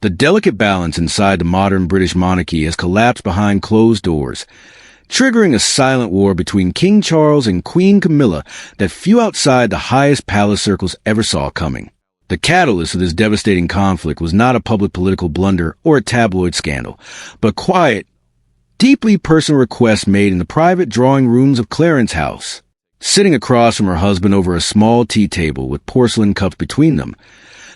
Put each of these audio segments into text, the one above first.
The delicate balance inside the modern British monarchy has collapsed behind closed doors, triggering a silent war between King Charles and Queen Camilla that few outside the highest palace circles ever saw coming. The catalyst of this devastating conflict was not a public political blunder or a tabloid scandal, but quiet, deeply personal requests made in the private drawing rooms of Clarence House. Sitting across from her husband over a small tea table with porcelain cups between them,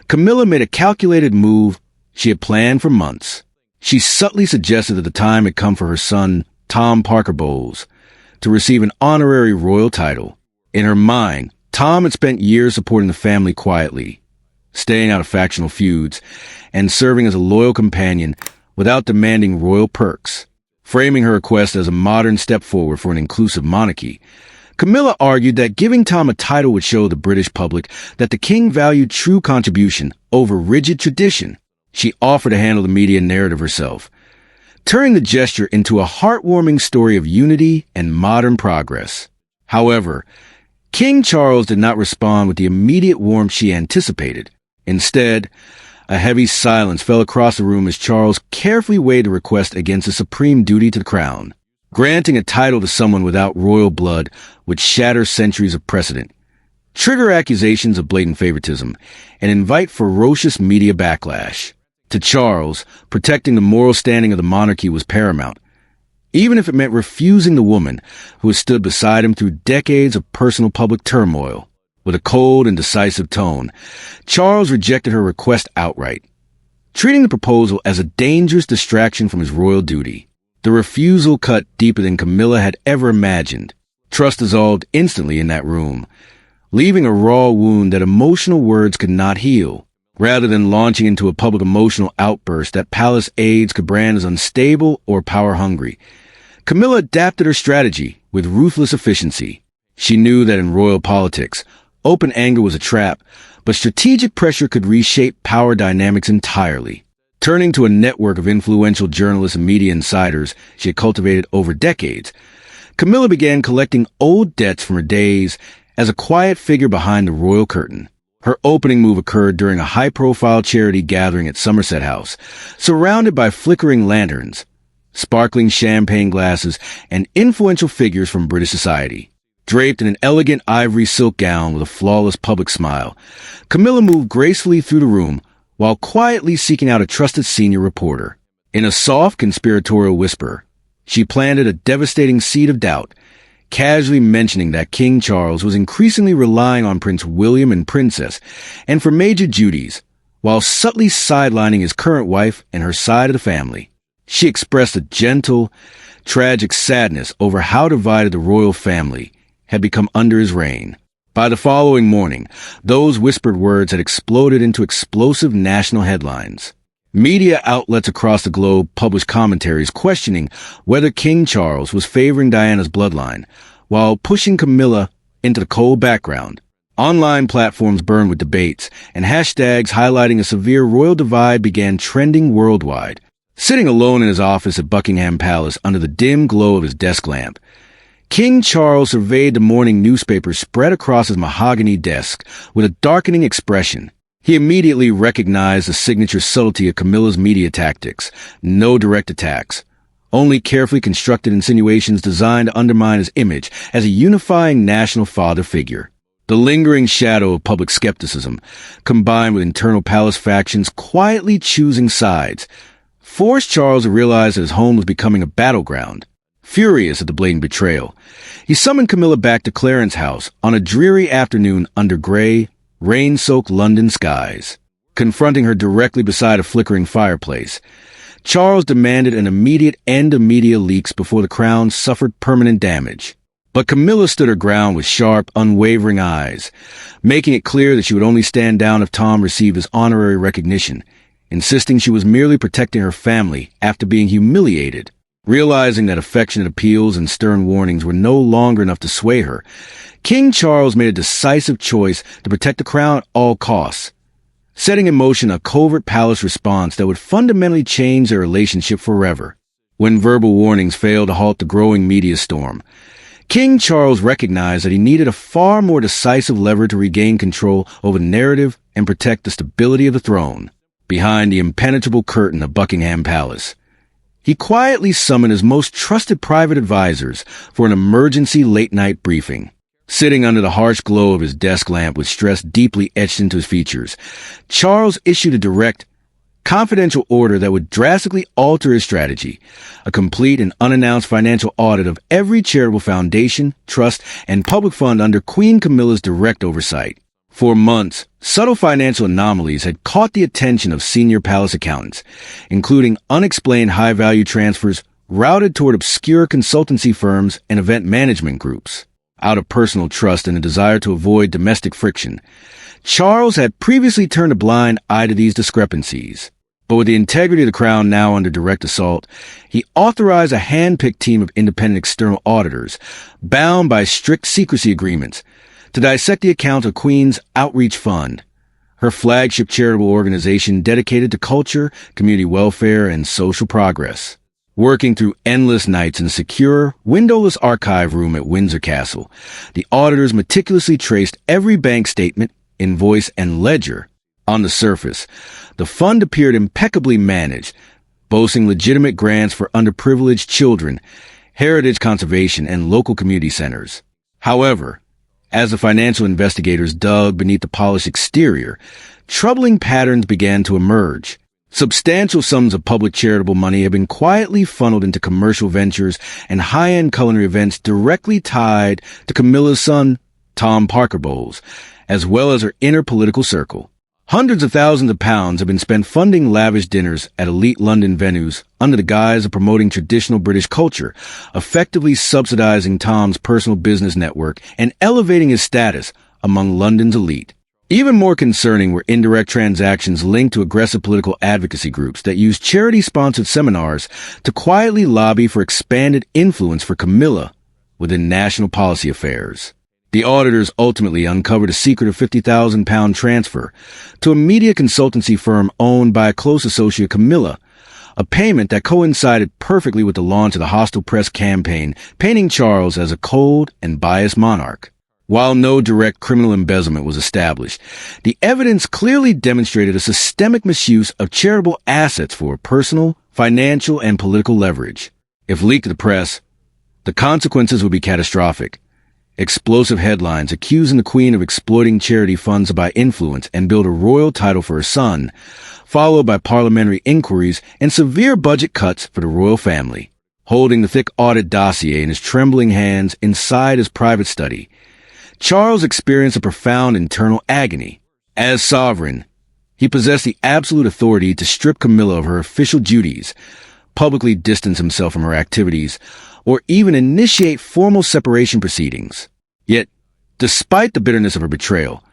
Camilla made a calculated move she had planned for months. She subtly suggested that the time had come for her son, Tom Parker Bowles, to receive an honorary royal title. In her mind, Tom had spent years supporting the family quietly, staying out of factional feuds, and serving as a loyal companion without demanding royal perks. Framing her request as a modern step forward for an inclusive monarchy, Camilla argued that giving Tom a title would show the British public that the king valued true contribution over rigid tradition. She offered to handle the media narrative herself, turning the gesture into a heartwarming story of unity and modern progress. However, King Charles did not respond with the immediate warmth she anticipated. Instead, a heavy silence fell across the room as Charles carefully weighed the request against a supreme duty to the crown. Granting a title to someone without royal blood would shatter centuries of precedent, trigger accusations of blatant favoritism, and invite ferocious media backlash. To Charles, protecting the moral standing of the monarchy was paramount, even if it meant refusing the woman who had stood beside him through decades of personal public turmoil. With a cold and decisive tone, Charles rejected her request outright, treating the proposal as a dangerous distraction from his royal duty. The refusal cut deeper than Camilla had ever imagined. Trust dissolved instantly in that room, leaving a raw wound that emotional words could not heal. Rather than launching into a public emotional outburst that palace aides could brand as unstable or power-hungry, Camilla adapted her strategy with ruthless efficiency. She knew that in royal politics, open anger was a trap, but strategic pressure could reshape power dynamics entirely. Turning to a network of influential journalists and media insiders she had cultivated over decades, Camilla began collecting old debts from her days as a quiet figure behind the royal curtain. Her opening move occurred during a high-profile charity gathering at Somerset House, surrounded by flickering lanterns, sparkling champagne glasses, and influential figures from British society. Draped in an elegant ivory silk gown with a flawless public smile, Camilla moved gracefully through the room while quietly seeking out a trusted senior reporter. In a soft, conspiratorial whisper, she planted a devastating seed of doubt, casually mentioning that King Charles was increasingly relying on Prince William and Princess and for major duties, while subtly sidelining his current wife and her side of the family. She expressed a gentle, tragic sadness over how divided the royal family had become under his reign. By the following morning, those whispered words had exploded into explosive national headlines. Media outlets across the globe published commentaries questioning whether King Charles was favoring Diana's bloodline, while pushing Camilla into the cold background. Online platforms burned with debates, and hashtags highlighting a severe royal divide began trending worldwide. Sitting alone in his office at Buckingham Palace under the dim glow of his desk lamp, King Charles surveyed the morning newspaper spread across his mahogany desk with a darkening expression. He immediately recognized the signature subtlety of Camilla's media tactics. No direct attacks, only carefully constructed insinuations designed to undermine his image as a unifying national father figure. The lingering shadow of public skepticism, combined with internal palace factions quietly choosing sides, forced Charles to realize that his home was becoming a battleground. Furious at the blatant betrayal, he summoned Camilla back to Clarence House on a dreary afternoon under gray, rain-soaked London skies. Confronting her directly beside a flickering fireplace, Charles demanded an immediate end of media leaks before the crown suffered permanent damage. But Camilla stood her ground with sharp, unwavering eyes, making it clear that she would only stand down if Tom received his honorary recognition, insisting she was merely protecting her family after being humiliated. Realizing that affectionate appeals and stern warnings were no longer enough to sway her, King Charles made a decisive choice to protect the crown at all costs, setting in motion a covert palace response that would fundamentally change their relationship forever. When verbal warnings failed to halt the growing media storm, King Charles recognized that he needed a far more decisive lever to regain control over the narrative and protect the stability of the throne. behind the impenetrable curtain of Buckingham Palace. He quietly summoned his most trusted private advisors for an emergency late-night briefing. Sitting under the harsh glow of his desk lamp with stress deeply etched into his features, Charles issued a direct, confidential order that would drastically alter his strategy: a complete and unannounced financial audit of every charitable foundation, trust, and public fund under Queen Camilla's direct oversight. For months, subtle financial anomalies had caught the attention of senior palace accountants, including unexplained high-value transfers routed toward obscure consultancy firms and event management groups. Out of personal trust and a desire to avoid domestic friction, Charles had previously turned a blind eye to these discrepancies. But with the integrity of the crown now under direct assault, he authorized a hand-picked team of independent external auditors, bound by strict secrecy agreements, to dissect the account of Queen's Outreach Fund, her flagship charitable organization dedicated to culture, community welfare, and social progress. Working through endless nights in a secure, windowless archive room at Windsor Castle, the auditors meticulously traced every bank statement, invoice, and ledger. On the surface, the fund appeared impeccably managed, boasting legitimate grants for underprivileged children, heritage conservation, and local community centers. However, as the financial investigators dug beneath the polished exterior, troubling patterns began to emerge. Substantial sums of public charitable money had been quietly funneled into commercial ventures and high-end culinary events directly tied to Camilla's son, Tom Parker Bowles, as well as her inner political circle. Hundreds of thousands of pounds have been spent funding lavish dinners at elite London venues under the guise of promoting traditional British culture, effectively subsidizing Tom's personal business network and elevating his status among London's elite. Even more concerning were indirect transactions linked to aggressive political advocacy groups that used charity-sponsored seminars to quietly lobby for expanded influence for Camilla within national policy affairs. The auditors ultimately uncovered a secret £50,000 transfer to a media consultancy firm owned by a close associate of Camilla, a payment that coincided perfectly with the launch of the hostile press campaign, painting Charles as a cold and biased monarch. While no direct criminal embezzlement was established, the evidence clearly demonstrated a systemic misuse of charitable assets for personal, financial, and political leverage. If leaked to the press, the consequences would be catastrophic. Explosive headlines accusing the Queen of exploiting charity funds to buy influence and build a royal title for her son, followed by parliamentary inquiries and severe budget cuts for the royal family. Holding the thick audit dossier in his trembling hands inside his private study, Charles experienced a profound internal agony. As sovereign, he possessed the absolute authority to strip Camilla of her official duties, publicly distance himself from her activities, or even initiate formal separation proceedings. Yet, despite the bitterness of her betrayal,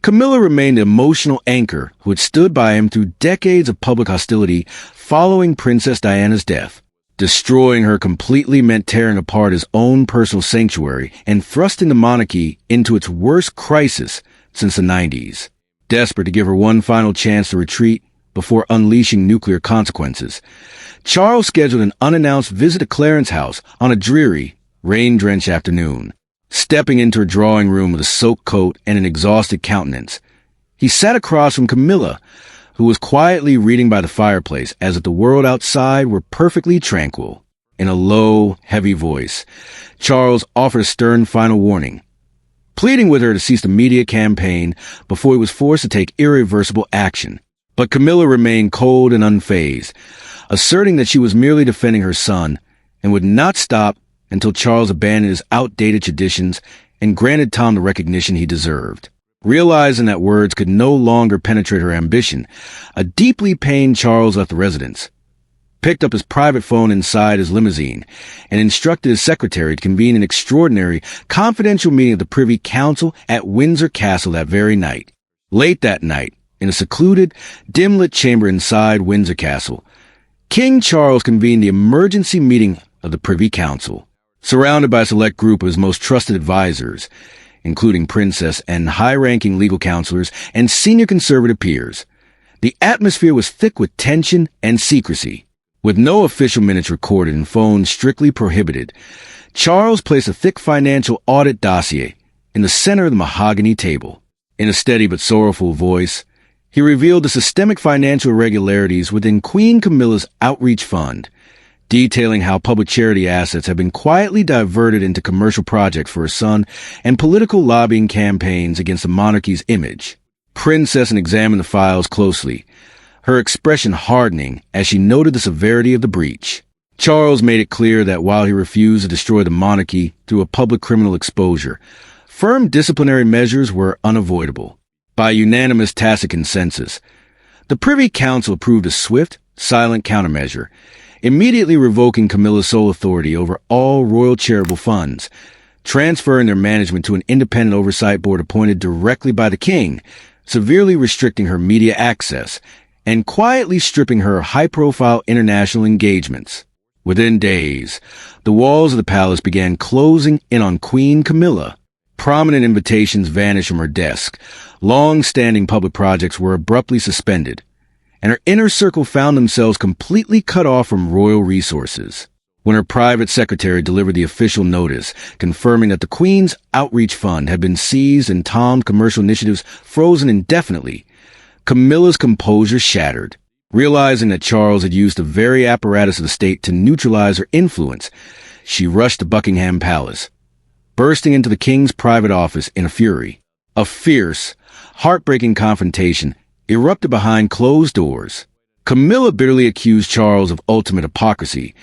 Camilla remained the emotional anchor who had stood by him through decades of public hostility following Princess Diana's death. Destroying her completely meant tearing apart his own personal sanctuary and thrusting the monarchy into its worst crisis since the 90s. Desperate to give her one final chance to retreat before unleashing nuclear consequences, Charles scheduled an unannounced visit to Clarence's house on a dreary, rain-drenched afternoon. Stepping into her drawing room with a soaked coat and an exhausted countenance, he sat across from Camilla, who was quietly reading by the fireplace as if the world outside were perfectly tranquil. In a low, heavy voice, Charles offered a stern final warning, pleading with her to cease the media campaign before he was forced to take irreversible action. But Camilla remained cold and unfazed, asserting that she was merely defending her son and would not stop until Charles abandoned his outdated traditions and granted Tom the recognition he deserved. Realizing that words could no longer penetrate her ambition, a deeply pained Charles left the residence, picked up his private phone inside his limousine, and instructed his secretary to convene an extraordinary, confidential meeting of the Privy Council at Windsor Castle that very night. Late that night, in a secluded, dim-lit chamber inside Windsor Castle, King Charles convened the emergency meeting of the Privy Council. Surrounded by a select group of his most trusted advisors, including princess and high-ranking legal counselors and senior conservative peers, the atmosphere was thick with tension and secrecy. With no official minutes recorded and phones strictly prohibited, Charles placed a thick financial audit dossier in the center of the mahogany table. In a steady but sorrowful voice, He revealed the systemic financial irregularities within Queen Camilla's outreach fund, detailing how public charity assets have been quietly diverted into commercial projects for her son and political lobbying campaigns against the monarchy's image. Princess examined the files closely, her expression hardening as she noted the severity of the breach. Charles made it clear that while he refused to destroy the monarchy through a public criminal exposure, firm disciplinary measures were unavoidable. By unanimous tacit consensus, the Privy Council approved a swift, silent countermeasure, immediately revoking Camilla's sole authority over all royal charitable funds, transferring their management to an independent oversight board appointed directly by the king, severely restricting her media access, and quietly stripping her high-profile international engagements. Within days, the walls of the palace began closing in on Queen Camilla. Prominent invitations vanished from her desk, long-standing public projects were abruptly suspended, and her inner circle found themselves completely cut off from royal resources. When her private secretary delivered the official notice confirming that the Queen's outreach fund had been seized and Tom's commercial initiatives frozen indefinitely, Camilla's composure shattered. Realizing that Charles had used the very apparatus of the state to neutralize her influence, she rushed to Buckingham Palace, bursting into the king's private office in a fury. A fierce, heartbreaking confrontation erupted behind closed doors. Camilla bitterly accused Charles of ultimate hypocrisy,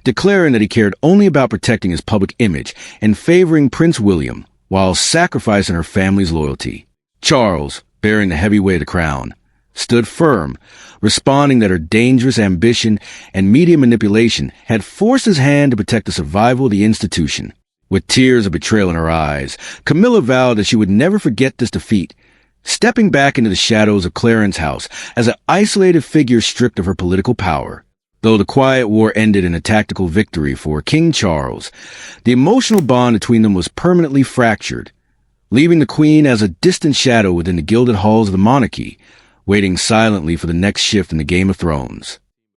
declaring that he cared only about protecting his public image and favoring Prince William while sacrificing her family's loyalty. Charles, bearing the heavy weight of the crown, stood firm, responding that her dangerous ambition and media manipulation had forced his hand to protect the survival of the institution. With tears of betrayal in her eyes, Camilla vowed that she would never forget this defeat, stepping back into the shadows of Clarence House as an isolated figure stripped of her political power. Though the quiet war ended in a tactical victory for King Charles, the emotional bond between them was permanently fractured, leaving the Queen as a distant shadow within the gilded halls of the monarchy, waiting silently for the next shift in the Game of Thrones.